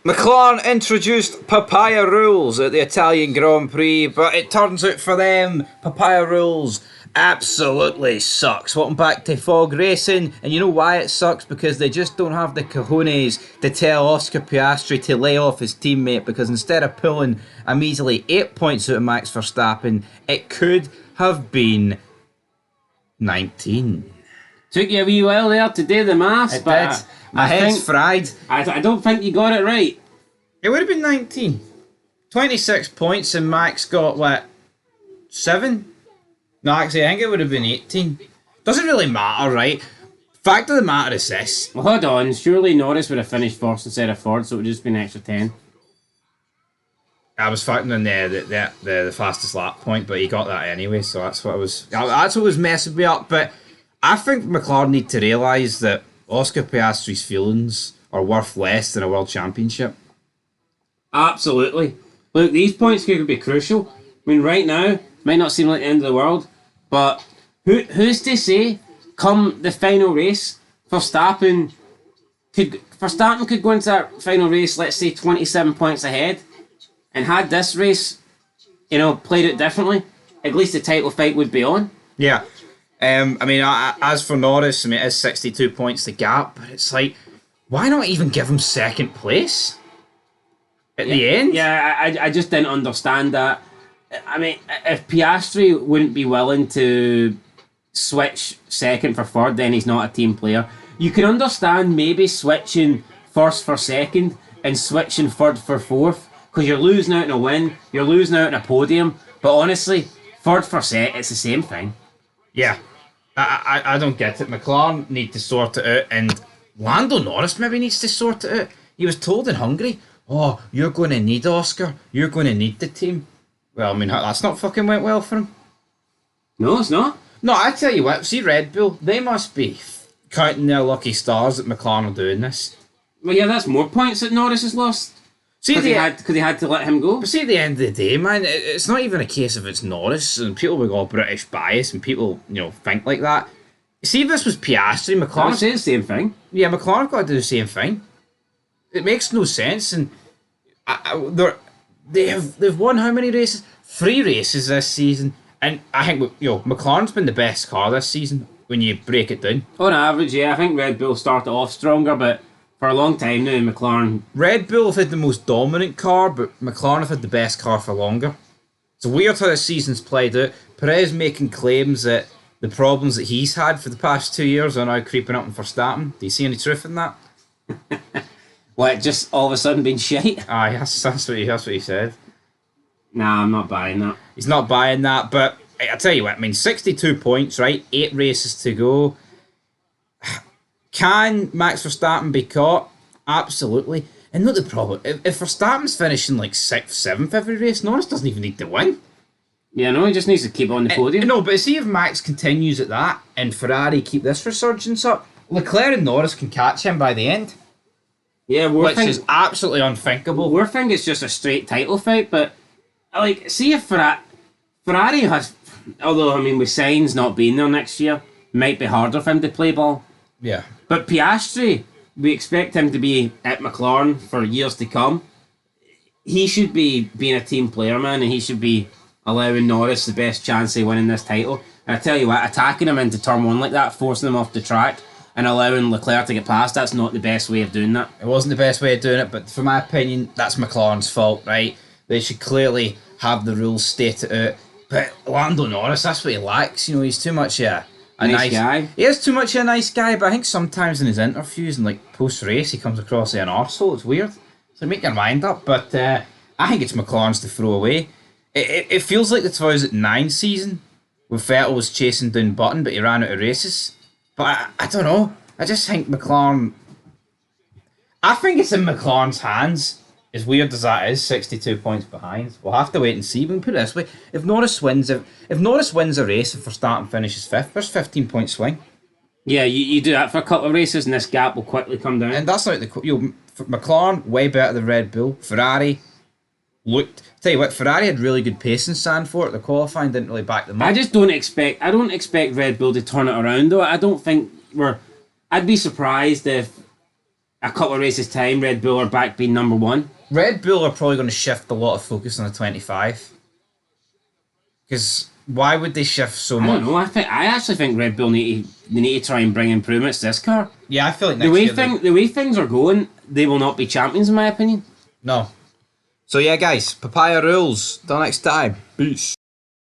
McLaren introduced papaya rules at the Italian Grand Prix, but it turns out for them, papaya rules absolutely sucks. Welcome back to Fog Racing, and you know why it sucks? Because they just don't have the cojones to tell Oscar Piastri to lay off his teammate, because instead of pulling a measly 8 points out of Max Verstappen, it could have been 19. Took you a wee while there to do the maths, It but did. My head's fried. I don't think you got it right. It would have been 19. 26 points and Max got, what, 7? No, actually, I think it would have been 18. Doesn't really matter, right? Fact of the matter is this. Well, hold on. Surely Norris would have finished first instead of Ford, so it would have just been an extra 10. I was factoring in the fastest lap point, but he got that anyway, so that's what was messing me up. But I think McLaren need to realise that Oscar Piastri's feelings are worth less than a world championship. Absolutely. Look, these points could be crucial. I mean, right now, might not seem like the end of the world, but who's to say, come the final race, Verstappen could go into that final race, let's say 27 points ahead, and had this race, played it differently, at least the title fight would be on. Yeah. As for Norris, it is 62 points the gap, but it's like, why not even give him second place at the end? Yeah, I just didn't understand that. I mean, if Piastri wouldn't be willing to switch second for third, then he's not a team player. You can understand maybe switching first for second and switching third for fourth, because you're losing out in a win, you're losing out in a podium, but honestly, third for set, it's the same thing. Yeah. I don't get it. McLaren need to sort it out, and Lando Norris maybe needs to sort it out. He was told in Hungary, oh, you're going to need Oscar, you're going to need the team. Well, I mean, that's not fucking went well for him. No, it's not. No, I tell you what, see Red Bull, they must be counting their lucky stars that McLaren are doing this. Well, yeah, that's more points that Norris has lost. Because he had to let him go. But see, at the end of the day, man, it's not even a case of it's Norris, and people will go British bias, and people, think like that. See, if this was Piastri, McLaren... I'd say the same thing. Yeah, McLaren got to do the same thing. It makes no sense, and they've won how many races? 3 races this season, and I think McLaren's been the best car this season when you break it down. On average, yeah, I think Red Bull started off stronger, but for a long time now, McLaren... Red Bull have had the most dominant car, but McLaren have had the best car for longer. It's weird how this season's played out. Perez making claims that the problems that he's had for the past 2 years are now creeping up on Verstappen. Do you see any truth in that? What, just all of a sudden being shite? Aye, that's what he said. Nah, I'm not buying that. He's not buying that, but I tell you what, 62 points, right? 8 races to go. Can Max Verstappen be caught? Absolutely. And not the problem. If Verstappen's finishing like 6th, 7th every race, Norris doesn't even need to win. Yeah, no, he just needs to keep on the podium. No, but see if Max continues at that and Ferrari keep this resurgence up, Leclerc and Norris can catch him by the end. Yeah, which is absolutely unthinkable. We think it's just a straight title fight, but see if Ferrari has, although with Sainz not being there next year, might be harder for him to play ball. Yeah. But Piastri, we expect him to be at McLaren for years to come. He should be being a team player, man, and he should be allowing Norris the best chance of winning this title. And I tell you what, attacking him into turn 1 like that, forcing him off the track, and allowing Leclerc to get past, that's not the best way of doing that. It wasn't the best way of doing it, but for my opinion, that's McLaren's fault, right? They should clearly have the rules stated out. But Lando Norris, that's what he lacks. He's too much a nice guy. He is too much a nice guy, but I think sometimes in his interviews and post-race, he comes across as an arsehole. It's weird. So make your mind up. But I think it's McLaren's to throw away. It feels like the 2009 season where Vettel was chasing down Button, but he ran out of races. But I don't know. I just think McLaren... I think it's in McLaren's hands. As weird as that is, 62 points behind. We'll have to wait and see. We can put it this way: if Norris wins a race, if Verstappen finishes 5th, there's 15 point swing. Yeah, you do that for a couple of races, and this gap will quickly come down. And that's not McLaren way better than Red Bull. Ferrari looked. Tell you what, Ferrari had really good pace in Sandford. The qualifying didn't really back them up. I don't expect Red Bull to turn it around though. I don't think I'd be surprised if a couple of races time, Red Bull are back being number one. Red Bull are probably going to shift a lot of focus on the 25. Because why would they shift so I much? don't know. I actually think Red Bull need to try and bring improvements to this car. Yeah, I feel like The way things are going, they will not be champions in my opinion. No. So yeah, guys, papaya rules. Till next time. Peace.